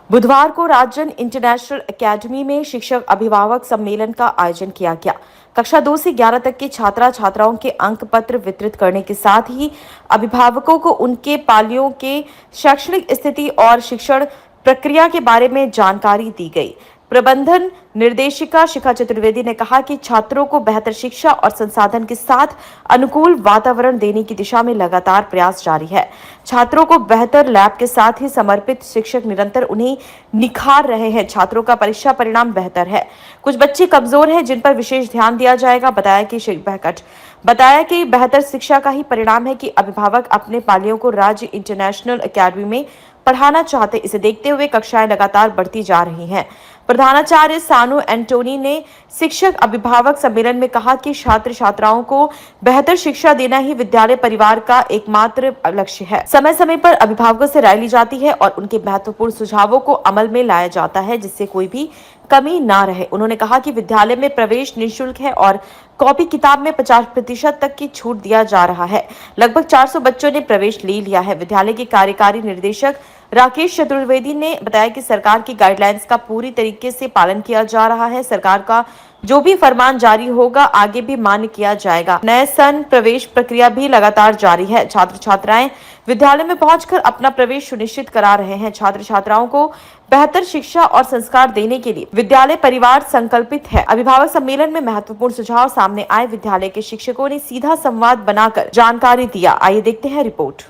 बुधवार को राजन international academy में शिक्षक अभिभावक सम्मेलन का आयोजन किया गया। कक्षा 2 से 11 तक के छात्रा छात्राओं के अंक पत्र वितरित करने के साथ ही अभिभावकों को उनके पालियों के शैक्षणिक स्थिति और शिक्षण प्रक्रिया के बारे में जानकारी दी गई। प्रबंधन निर्देशिका शिखा चतुर्वेदी ने कहा कि छात्रों को बेहतर शिक्षा और संसाधन के साथ अनुकूल वातावरण देने की दिशा में लगातार प्रयास जारी है। छात्रों को बेहतर लैब के साथ ही समर्पित शिक्षक निरंतर उन्हें निखार रहे हैं। छात्रों का परीक्षा परिणाम बेहतर है। कुछ बच्चे कमजोर हैं जिन पर विशेष ध्यान दिया जाएगा। बताया कि बेहतर शिक्षा का ही परिणाम है कि अभिभावक अपने पालियों को राज्य इंटरनेशनल एकेडमी में पढ़ाना चाहते। इसे देखते हुए कक्षाएं लगातार बढ़ती जा रही हैं। प्रधानाचार्य सानू एंटोनी ने शिक्षक अभिभावक सम्मेलन में कहा कि छात्र छात्राओं को बेहतर शिक्षा देना ही विद्यालय परिवार का एकमात्र लक्ष्य है। समय समय पर अभिभावकों से राय ली जाती है और उनके महत्वपूर्ण सुझावों को अमल में लाया जाता है जिससे कोई भी कमी ना रहे। उन्होंने कहा कि विद्यालय में प्रवेश निःशुल्क है और कॉपी किताब में 50% तक की छूट दिया जा रहा है। लगभग 400 बच्चों ने प्रवेश ले लिया है। विद्यालय के कार्यकारी निर्देशक राकेश चतुर्वेदी ने बताया कि सरकार की गाइडलाइंस का पूरी तरीके से पालन किया जा रहा है। सरकार का जो भी फरमान जारी होगा आगे भी मान्य किया जाएगा। नए सन प्रवेश प्रक्रिया भी लगातार जारी है। छात्र छात्राएं विद्यालय में पहुंचकर अपना प्रवेश सुनिश्चित करा रहे हैं। छात्र छात्राओं को बेहतर शिक्षा और संस्कार देने के लिए विद्यालय परिवार संकल्पित है। अभिभावक सम्मेलन में महत्वपूर्ण सुझाव सामने आए। विद्यालय के शिक्षकों ने सीधा संवाद बनाकर जानकारी दिया। आइए देखते हैं रिपोर्ट।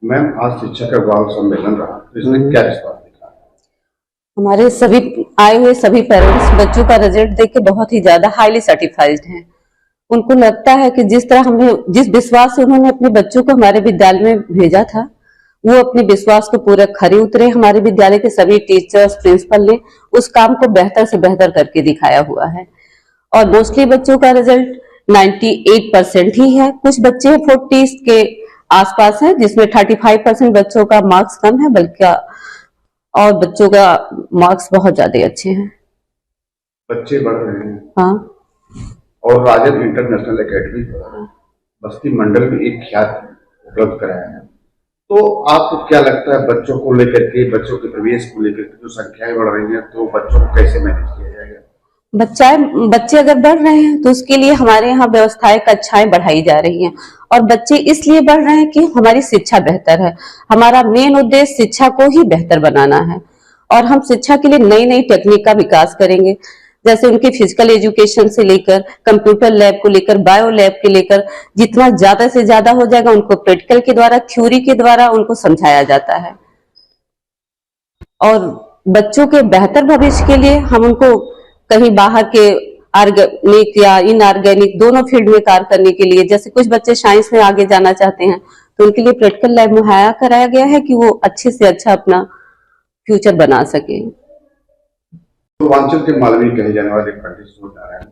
मैम, आज शिक्षक अभिभावक सम्मेलन रहा, इसमें क्या रिस्पॉन्स दिखा? हमारे सभी आए हुए सभी पेरेंट्स बच्चों का रिजल्ट देख के बहुत ही ज्यादा हाईली सेटिस्फाइड हैं। उनको लगता है कि जिस विश्वास से उन्होंने अपने बच्चों को हमारे विद्यालय में भेजा था, वो अपने विश्वास को पूरा खरे उतरे। हमारे विद्यालय के सभी टीचर्स, प्रिंसिपल ने उस काम को बेहतर से बेहतर करके दिखाया हुआ है और मोस्टली बच्चों का रिजल्ट 98% ही है। कुछ बच्चे 40 के आसपास है, जिसमें 35% बच्चों का मार्क्स कम है, बल्कि और बच्चों का मार्क्स बहुत ज्यादा अच्छे हैं। बच्चे बढ़ रहे हैं। हाँ। और राजन इंटरनेशनल एकेडमी बस्ती मंडल में एक ख्याति उपलब्ध कराया है, तो आपको क्या लगता है बच्चों को लेकर के, बच्चों के प्रवेश को लेकर के जो संख्याएं बढ़ रही हैं, तो बच्चों को कैसे मैनेज किया जाएगा? बच्चे अगर बढ़ रहे हैं तो उसके लिए हमारे यहाँ व्यवस्थाएं, कक्षाएं बढ़ाई जा रही हैं और बच्चे इसलिए बढ़ रहे हैं कि हमारी शिक्षा बेहतर है। हमारा मेन उद्देश्य शिक्षा को ही बेहतर बनाना है और हम शिक्षा के लिए नई नई टेक्निक का विकास करेंगे, जैसे उनके फिजिकल एजुकेशन से लेकर कंप्यूटर लैब को लेकर, बायो लैब के लेकर जितना ज्यादा से ज्यादा हो जाएगा उनको प्रैक्टिकल के द्वारा, थ्योरी के द्वारा उनको समझाया जाता है। और बच्चों के बेहतर भविष्य के लिए हम उनको कहीं बाहर के ऑर्गेनिक या इनऑर्गेनिक दोनों फील्ड में कार्य करने के लिए, जैसे कुछ बच्चे साइंस में आगे जाना चाहते हैं तो उनके लिए प्रैक्टिकल लैब मुहैया कराया गया है कि वो अच्छे से अच्छा अपना फ्यूचर बना सके। पूर्वांचल के मालवी कहे जाने वाले पंडित सूर्यनारायण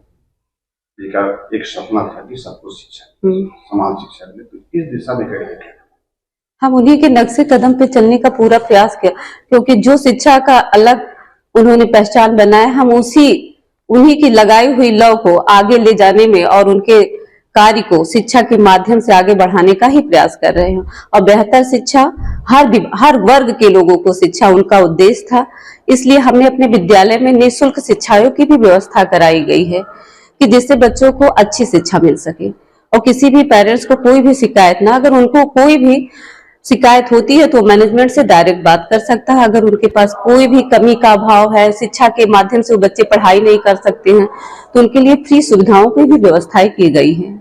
जी का एक सपना था कि सबको शिक्षा, समान शिक्षा मिले, तो इस दिशा में कहे गए हम उन्हीं के नक्शे कदम पे चलने का पूरा प्रयास किया, क्योंकि जो शिक्षा का अलग उन्होंने पहचान बनाया, हम उन्हीं की लगाई हुई लौ को आगे ले जाने में और उनके कार्य को शिक्षा के माध्यम से आगे बढ़ाने का ही प्रयास कर रहे हैं। और बेहतर शिक्षा हर वर्ग के लोगों को शिक्षा उनका उद्देश्य था। इसलिए हमने अपने विद्यालय में निःशुल्क शिक्षाओं की भी व्यवस्था कराई गई है कि जिससे बच्चों को अच्छी शिक्षा मिल सके और किसी भी पेरेंट्स को कोई भी शिकायत ना, अगर उनको कोई भी शिकायत होती है तो मैनेजमेंट से डायरेक्ट बात कर सकता है। अगर उनके पास कोई भी कमी का अभाव है, शिक्षा के माध्यम से वो बच्चे पढ़ाई नहीं कर सकते हैं, तो उनके लिए फ्री सुविधाओं की भी व्यवस्थाएं की गई है।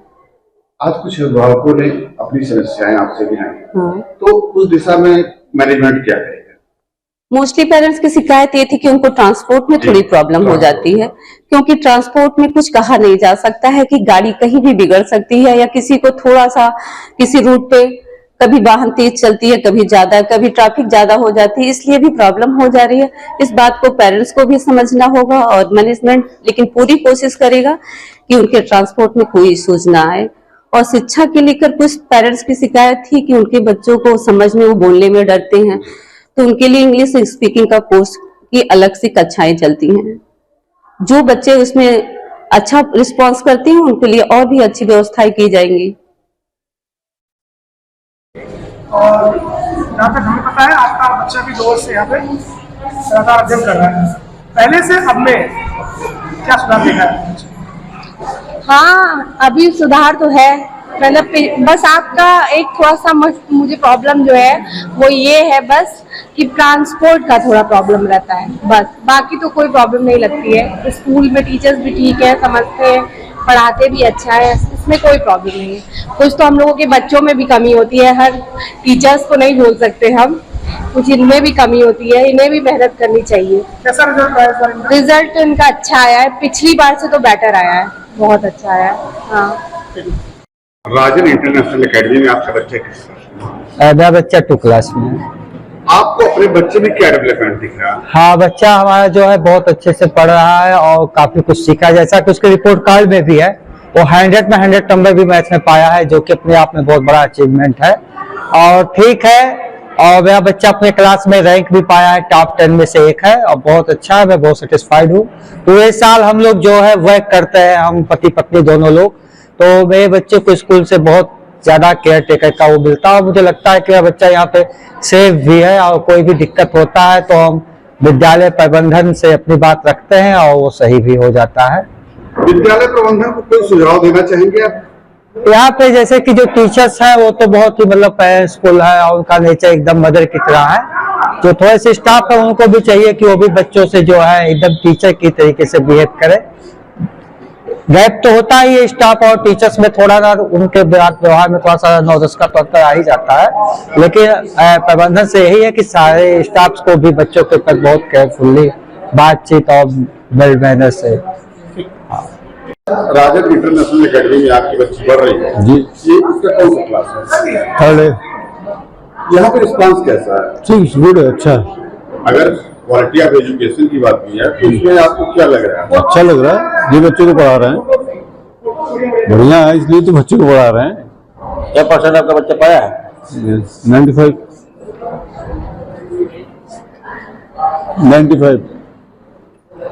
आज कुछ अभिभावकों ने अपनी समस्याएं आपसे भी आई, तो उस दिशा में मैनेजमेंट क्या करेगा? मोस्टली पेरेंट्स की शिकायत ये थी कि उनको ट्रांसपोर्ट में थोड़ी प्रॉब्लम हो जाती है, क्योंकि ट्रांसपोर्ट में कुछ कहा नहीं जा सकता है कि गाड़ी कहीं भी बिगड़ सकती है या किसी को थोड़ा सा किसी रूट पे कभी वाहन तेज चलती है, कभी ज्यादा, कभी ट्रैफिक ज्यादा हो जाती है, इसलिए भी प्रॉब्लम हो जा रही है। इस बात को पेरेंट्स को भी समझना होगा और मैनेजमेंट लेकिन पूरी कोशिश करेगा कि उनके ट्रांसपोर्ट में कोई इश्यूज ना आए। और शिक्षा के लेकर कुछ पेरेंट्स की शिकायत थी कि उनके बच्चों को समझने, वो बोलने में डरते हैं, तो उनके लिए इंग्लिश स्पीकिंग का कोर्स की अलग से कक्षाएं चलती हैं। जो बच्चे उसमें अच्छा रिस्पॉन्स करते हैं उनके लिए और भी अच्छी व्यवस्थाएं की जाएंगी। और जहाँ तक हमें पता है आपका बच्चा भी 2 वर्ष से यहाँ पे लगातार अध्ययन कर रहा है, पहले से अब में क्या सुधार देखा है? हाँ, अभी सुधार तो है, मतलब बस आपका एक थोड़ा सा मुझे प्रॉब्लम जो है वो ये है बस कि ट्रांसपोर्ट का थोड़ा प्रॉब्लम रहता है, बस बाकी तो कोई प्रॉब्लम नहीं लगती है। स्कूल में टीचर्स भी ठीक है, समझते हैं, पढ़ाते भी अच्छा है, इसमें कोई प्रॉब्लम नहीं है। कुछ तो हम लोगों के बच्चों में भी कमी होती है, हर टीचर्स को नहीं बोल सकते हम, कुछ इनमें भी कमी होती है, इन्हें भी मेहनत करनी चाहिए। कैसा रिजल्ट आया इस बार इनका? रिजल्ट इनका अच्छा आया है, पिछली बार से तो बेटर आया है, बहुत अच्छा आया है। हाँ। राजन इंटरनेशनल एकेडमी में आपका बच्चा किस क्लास में? मेरा बच्चा 2 क्लास में है। आपको अपने बच्चे में क्या डेवलपमेंट दिख रहा है? हाँ, बच्चा हमारा जो है बहुत अच्छे से पढ़ रहा है और काफी कुछ सीखा, जैसा कि उसके रिपोर्ट कार्ड में भी है। वो 100 में 100 नंबर भी मैथ में पाया है, जो कि अपने आप में बहुत बड़ा अचीवमेंट है और ठीक है। और मेरा बच्चा अपने क्लास में रैंक भी पाया है, टॉप 10 में से एक है और बहुत अच्छा है, मैं बहुत सेटिस्फाइड हूँ। पूरे साल हम लोग जो है वर्क करते हैं, हम पति पत्नी दोनों लोग, तो मेरे बच्चे को स्कूल से बहुत ज्यादा केयर टेकर का वो मिलता है और मुझे लगता है कि मेरा बच्चा यहाँ पे सेफ भी है और कोई भी दिक्कत होता है तो हम विद्यालय प्रबंधन से अपनी बात रखते हैं और वो सही भी हो जाता है। विद्यालय प्रबंधन को कोई सुझाव देना चाहेंगे आप? यहाँ पे जैसे कि जो टीचर्स हैं वो तो बहुत ही मतलब पेरेंट्सफुल है और उनका नेचर एकदम मदर की तरह है। जो थोड़े से स्टाफ है उनको भी चाहिए कि वो भी बच्चों से जो है एकदम टीचर की तरीके से बिहेव करे। गैप तो होता ही है स्टाफ और टीचर्स में, थोड़ा ना उनके व्यवहार में थोड़ा सा नौदस का तौर पर आ ही जाता है, लेकिन प्रबंधन से यही है कि सारे स्टाफ को भी बच्चों के ऊपर बहुत केयरफुल्ली बातचीत और वेल मैनर से। राजन इंटरनेशनल एकेडमी में आपकी बच्ची पढ़ रही है जी, ये उसका कौन सा क्लास है? 3rd। यहाँ पे रिस्पांस कैसा है? ठीक, गुड, अच्छा अगर क्वालिटी ऑफ एजुकेशन की बात की है तो उसमें आपको क्या लग रहा है? अच्छा लग रहा है, ये बच्चों को पढ़ा रहे हैं, बढ़िया है, इसलिए तो बच्चों को पढ़ा रहे हैं। क्या परसेंट आपका बच्चा पाया है? 95।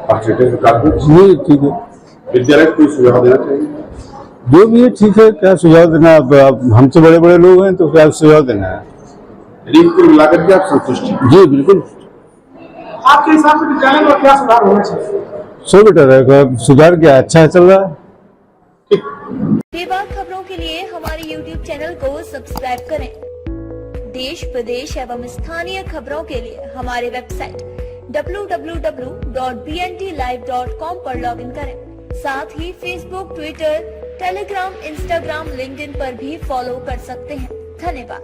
परसेंटेज काफी ये ठीक है। विद्यालय को कोई सुझाव देना चाहिए? जो भी है ठीक है, क्या सुझाव देना, अब हमसे बड़े बड़े लोग हैं तो क्या सुझाव देना है। यदि कुल मिलाकर के आप संतुष्ट हैं? जी बिल्कुल, आपके हिसाब से विद्यालय में क्या सुधार होना चाहिए? सो बेटर है, सुधार क्या, अच्छा है, चल रहा है। बेबाक खबरों के लिए हमारे YouTube चैनल को सब्सक्राइब करें। देश प्रदेश एवं स्थानीय खबरों के लिए हमारे वेबसाइट www.bntlive.com पर लॉगिन करें। साथ ही Facebook, Twitter, Telegram, Instagram, LinkedIn पर भी फॉलो कर सकते हैं। धन्यवाद।